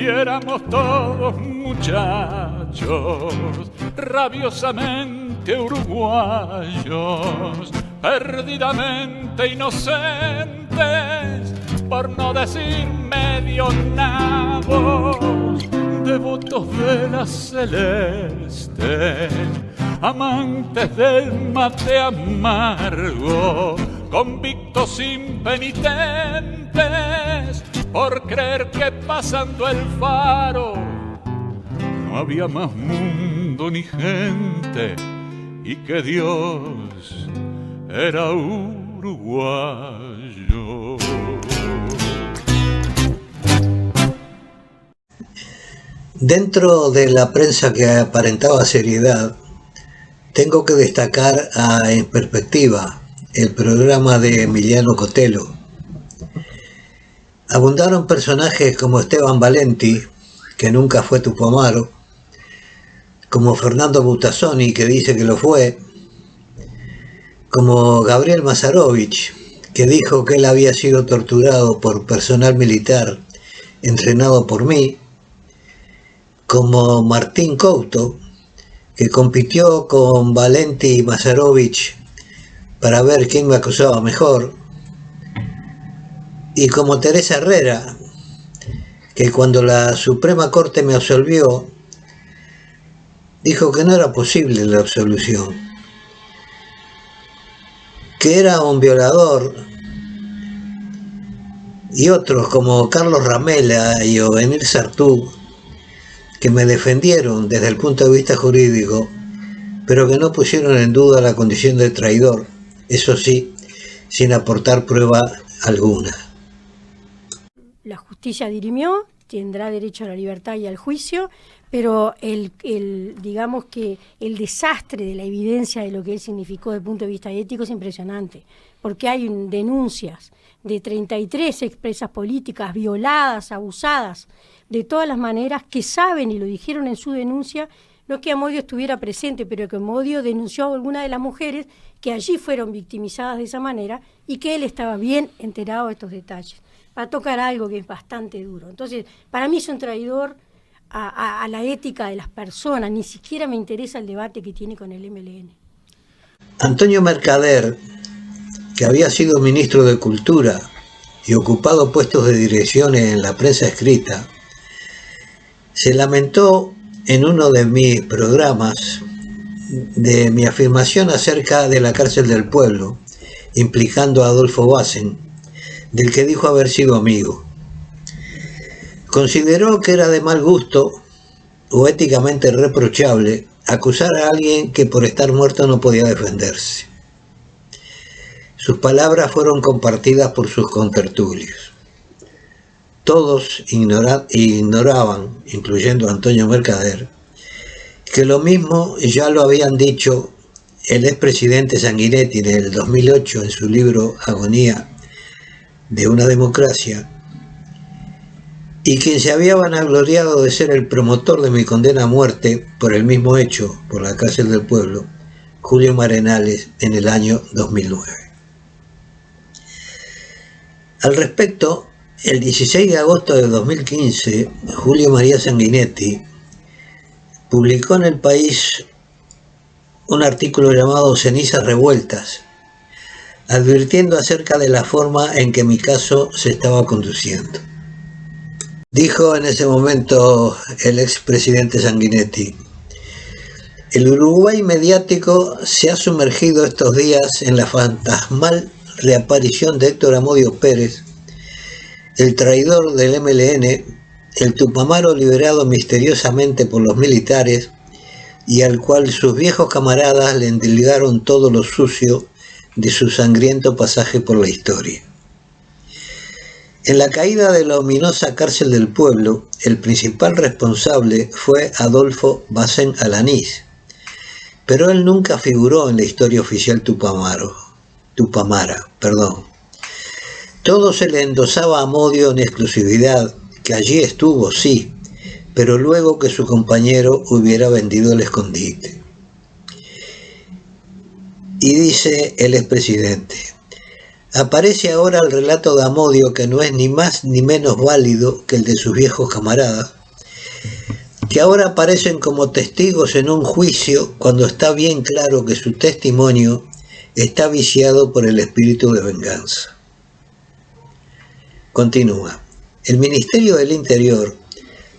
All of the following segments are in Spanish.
éramos todos muchachos, rabiosamente uruguayos, perdidamente inocentes, por no decir medio nabos, devotos de la celeste, amantes del mate amargo, convictos impenitentes, por creer que pasando el faro no había más mundo ni gente y que Dios era uruguayo. Dentro de la prensa que aparentaba seriedad, tengo que destacar En Perspectiva, el programa de Emiliano Cotelo. Abundaron personajes como Esteban Valenti, que nunca fue Tupamaro, como Fernando Butazzoni, que dice que lo fue, como Gabriel Mazarovich, que dijo que él había sido torturado por personal militar entrenado por mí, como Martín Couto, que compitió con Valenti y Mazarovich para ver quién me acusaba mejor, y como Teresa Herrera, que cuando la Suprema Corte me absolvió, dijo que no era posible la absolución, que era un violador, y otros como Carlos Ramela y Ovenir Sartú, que me defendieron desde el punto de vista jurídico, pero que no pusieron en duda la condición de traidor, eso sí, sin aportar prueba alguna. La justicia dirimió, tendrá derecho a la libertad y al juicio, pero digamos que el desastre de la evidencia de lo que él significó desde el punto de vista ético es impresionante, porque hay denuncias de 33 expresas políticas violadas, abusadas, de todas las maneras, que saben y lo dijeron en su denuncia, no es que Amodio estuviera presente, pero que Amodio denunció a alguna de las mujeres que allí fueron victimizadas de esa manera y que él estaba bien enterado de estos detalles. Va a tocar algo que es bastante duro. Entonces, para mí es un traidor a la ética de las personas, ni siquiera me interesa el debate que tiene con el MLN. Antonio Mercader, que había sido ministro de Cultura y ocupado puestos de dirección en la prensa escrita, se lamentó en uno de mis programas de mi afirmación acerca de la cárcel del pueblo, implicando a Adolfo Bassen, del que dijo haber sido amigo. Consideró que era de mal gusto o éticamente reprochable acusar a alguien que por estar muerto no podía defenderse. Sus palabras fueron compartidas por sus contertulios. Todos ignoraban, incluyendo a Antonio Mercader, que lo mismo ya lo habían dicho el expresidente Sanguinetti en el 2008 en su libro Agonía de una democracia, y quien se había vanagloriado de ser el promotor de mi condena a muerte por el mismo hecho, por la cárcel del pueblo, Julio Marenales, en el año 2009. Al respecto, el 16 de agosto de 2015, Julio María Sanguinetti publicó en El País un artículo llamado Cenizas Revueltas, advirtiendo acerca de la forma en que mi caso se estaba conduciendo. Dijo en ese momento el expresidente Sanguinetti: el Uruguay mediático se ha sumergido estos días en la fantasmal reaparición de Héctor Amodio Pérez, el traidor del MLN, el Tupamaro liberado misteriosamente por los militares y al cual sus viejos camaradas le endilgaron todo lo sucio de su sangriento pasaje por la historia. En la caída de la ominosa cárcel del pueblo, el principal responsable fue Adolfo Bassen Alanís, pero él nunca figuró en la historia oficial Tupamara. Todo se le endosaba a Amodio en exclusividad, que allí estuvo, sí, pero luego que su compañero hubiera vendido el escondite. Y dice el expresidente: aparece ahora el relato de Amodio, que no es ni más ni menos válido que el de sus viejos camaradas, que ahora aparecen como testigos en un juicio cuando está bien claro que su testimonio está viciado por el espíritu de venganza. Continúa. El Ministerio del Interior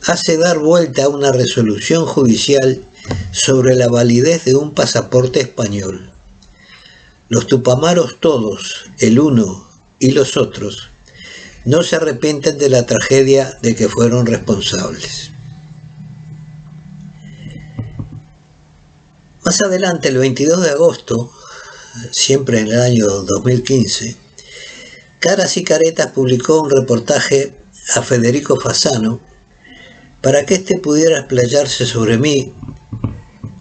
hace dar vuelta a una resolución judicial sobre la validez de un pasaporte español. Los tupamaros todos, el uno y los otros, no se arrepienten de la tragedia de que fueron responsables. Más adelante, el 22 de agosto, siempre en el año 2015, Caras y Caretas publicó un reportaje a Federico Fasano para que éste pudiera explayarse sobre mí,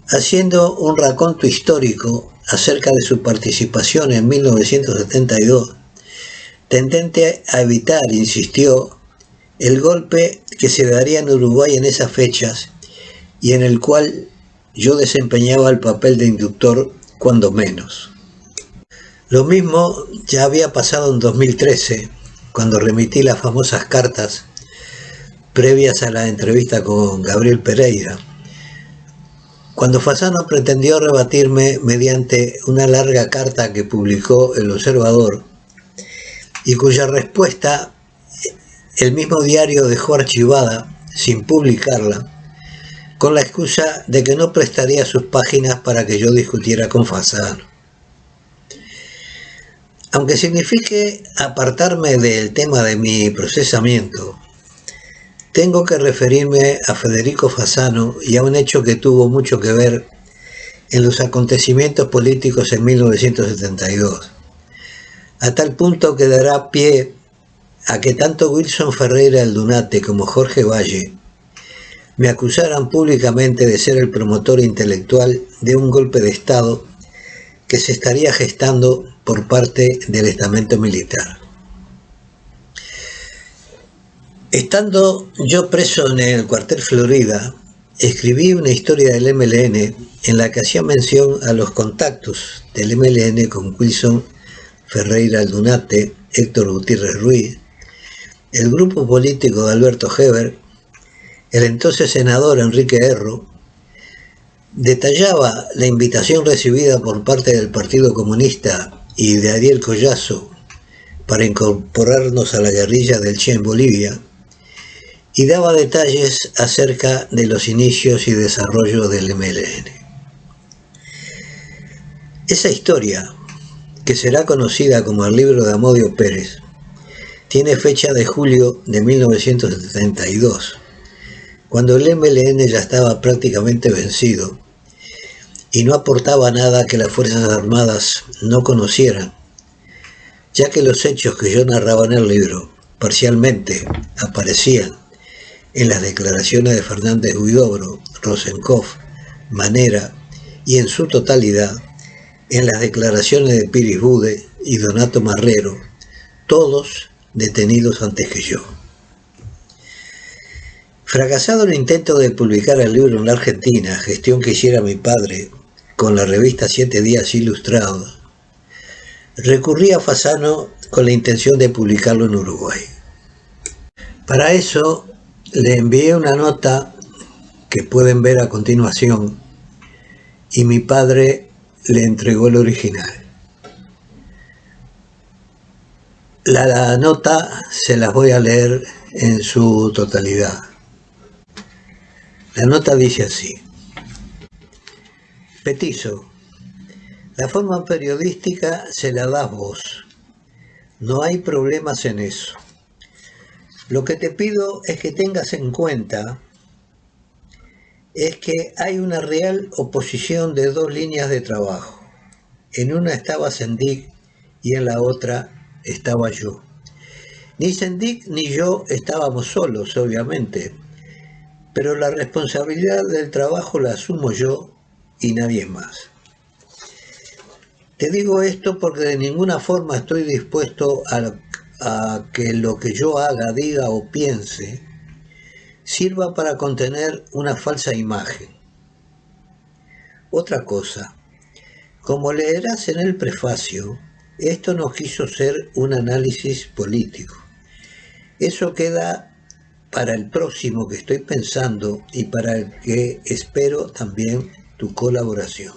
haciendo un raconto histórico acerca de su participación en 1972, tendente a evitar, insistió, el golpe que se daría en Uruguay en esas fechas y en el cual yo desempeñaba el papel de inductor cuando menos. Lo mismo ya había pasado en 2013, cuando remití las famosas cartas previas a la entrevista con Gabriel Pereira, cuando Fasano pretendió rebatirme mediante una larga carta que publicó El Observador y cuya respuesta el mismo diario dejó archivada sin publicarla, con la excusa de que no prestaría sus páginas para que yo discutiera con Fasano. Aunque signifique apartarme del tema de mi procesamiento, tengo que referirme a Federico Fasano y a un hecho que tuvo mucho que ver en los acontecimientos políticos en 1972, a tal punto que dará pie a que tanto Wilson Ferreira Aldunate como Jorge Valle me acusaran públicamente de ser el promotor intelectual de un golpe de Estado que se estaría gestando por parte del estamento militar. Estando yo preso en el cuartel Florida, escribí una historia del MLN en la que hacía mención a los contactos del MLN con Wilson Ferreira Aldunate, Héctor Gutiérrez Ruiz, el grupo político de Alberto Heber, el entonces senador Enrique Erro. Detallaba la invitación recibida por parte del Partido Comunista y de Ariel Collazo para incorporarnos a la guerrilla del Che en Bolivia, y daba detalles acerca de los inicios y desarrollo del MLN. Esa historia, que será conocida como el libro de Amodio Pérez, tiene fecha de julio de 1972, cuando el MLN ya estaba prácticamente vencido y no aportaba nada que las Fuerzas Armadas no conocieran, ya que los hechos que yo narraba en el libro parcialmente aparecían en las declaraciones de Fernández Huidobro, Rosenkopf, Manera y en su totalidad en las declaraciones de Piris Bude y Donato Marrero, todos detenidos antes que yo. Fracasado el intento de publicar el libro en la Argentina, gestión que hiciera mi padre con la revista 7 Días Ilustrados, recurrí a Fasano con la intención de publicarlo en Uruguay. Para eso le envié una nota que pueden ver a continuación y mi padre le entregó el original. La nota se las voy a leer en su totalidad. La nota dice así: Petizo, la forma periodística se la das vos. No hay problemas en eso. Lo que te pido es que tengas en cuenta es que hay una real oposición de dos líneas de trabajo. En una estaba Sendik y en la otra estaba yo. Ni Sendik ni yo estábamos solos, obviamente, pero la responsabilidad del trabajo la asumo yo y nadie más. Te digo esto porque de ninguna forma estoy dispuesto a que lo que yo haga, diga o piense sirva para contener una falsa imagen. Otra cosa, como leerás en el prefacio, esto no quiso ser un análisis político. Eso queda para el próximo que estoy pensando y para el que espero también tu colaboración.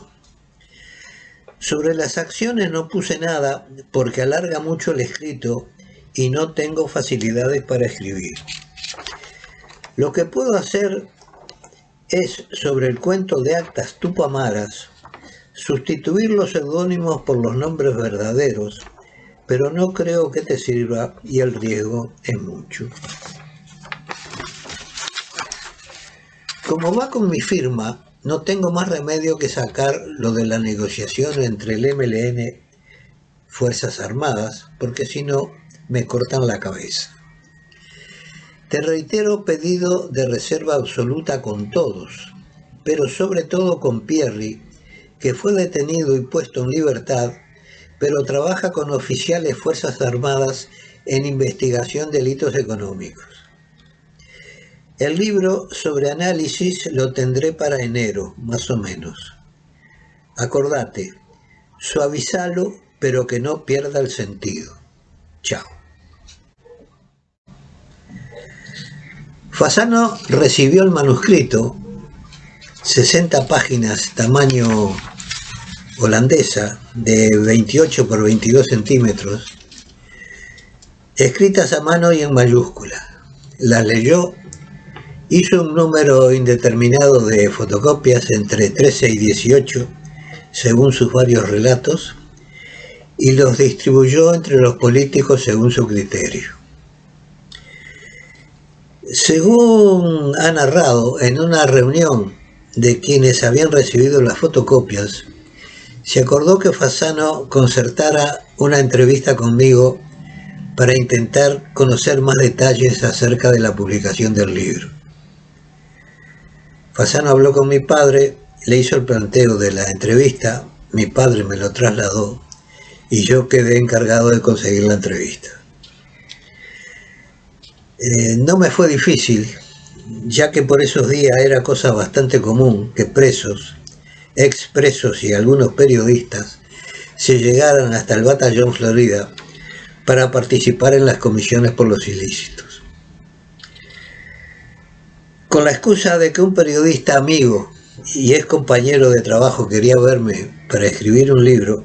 Sobre las acciones no puse nada porque alarga mucho el escrito y no tengo facilidades para escribir. Lo que puedo hacer es, sobre el cuento de actas tupamaras, sustituir los seudónimos por los nombres verdaderos, pero no creo que te sirva y el riesgo es mucho. Como va con mi firma, no tengo más remedio que sacar lo de la negociación entre el MLN, Fuerzas Armadas, porque si no, me cortan la cabeza. Te reitero pedido de reserva absoluta con todos, pero sobre todo con Pierri, que fue detenido y puesto en libertad, pero trabaja con oficiales Fuerzas Armadas en investigación de delitos económicos. El libro sobre análisis lo tendré para enero, más o menos. Acordate, suavizalo, pero que no pierda el sentido. Chao. Fasano recibió el manuscrito, 60 páginas, tamaño holandesa, de 28 por 22 centímetros, escritas a mano y en mayúscula. Las leyó, hizo un número indeterminado de fotocopias entre 13 y 18, según sus varios relatos, y los distribuyó entre los políticos según su criterio. Según ha narrado, en una reunión de quienes habían recibido las fotocopias, se acordó que Fasano concertara una entrevista conmigo para intentar conocer más detalles acerca de la publicación del libro. Fasano habló con mi padre, le hizo el planteo de la entrevista, mi padre me lo trasladó y yo quedé encargado de conseguir la entrevista. No me fue difícil, ya que por esos días era cosa bastante común que presos, expresos y algunos periodistas se llegaran hasta el Batallón Florida para participar en las comisiones por los ilícitos. Con la excusa de que un periodista amigo y ex compañero de trabajo quería verme para escribir un libro,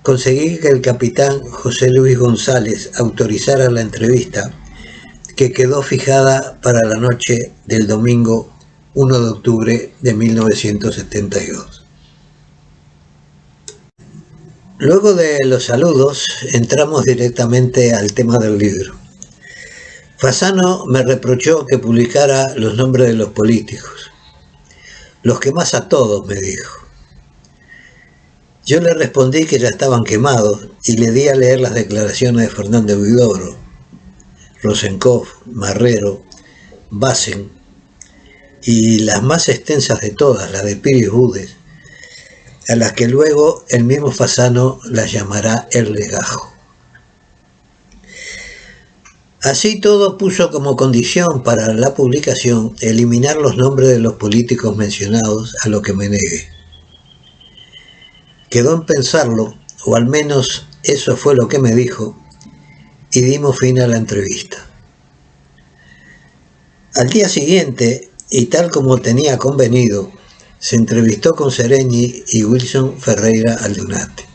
conseguí que el capitán José Luis González autorizara la entrevista, que quedó fijada para la noche del domingo 1 de octubre de 1972. Luego de los saludos, entramos directamente al tema del libro. Fasano me reprochó que publicara los nombres de los políticos. Los quemás a todos, me dijo. Yo le respondí que ya estaban quemados y le di a leer las declaraciones de Fernández Huidobro, Rosenkopf, Marrero, Bassen y las más extensas de todas, las de Pires Budes, a las que luego el mismo Fasano las llamará el legajo. Así todo puso como condición para la publicación eliminar los nombres de los políticos mencionados, a lo que me negué. Quedó en pensarlo, o al menos eso fue lo que me dijo, y dimos fin a la entrevista. Al día siguiente, y tal como tenía convenido, se entrevistó con Seregni y Wilson Ferreira Aldunate.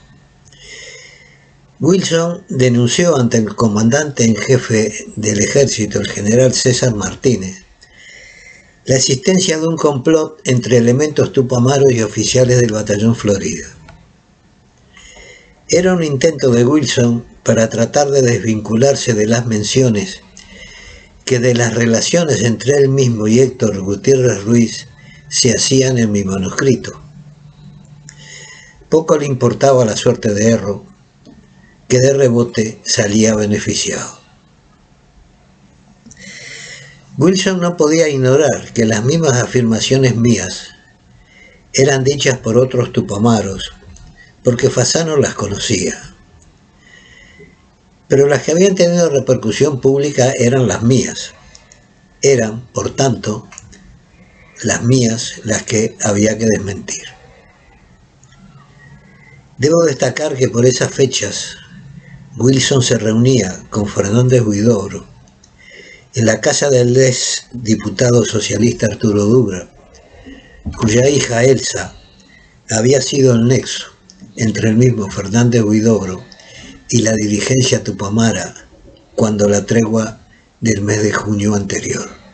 Wilson denunció ante el comandante en jefe del ejército, el general César Martínez, la existencia de un complot entre elementos tupamaros y oficiales del Batallón Florida. Era un intento de Wilson para tratar de desvincularse de las menciones que de las relaciones entre él mismo y Héctor Gutiérrez Ruiz se hacían en mi manuscrito. Poco le importaba la suerte de Erro, que de rebote salía beneficiado. Wilson no podía ignorar que las mismas afirmaciones mías eran dichas por otros tupamaros, porque Fasano las conocía. Pero las que habían tenido repercusión pública eran las mías. Eran, por tanto, las mías las que había que desmentir. Debo destacar que por esas fechas Wilson se reunía con Fernández Huidobro en la casa del ex diputado socialista Arturo Dubra, cuya hija Elsa había sido el nexo entre el mismo Fernández Huidobro y la dirigencia tupamara cuando la tregua del mes de junio anterior.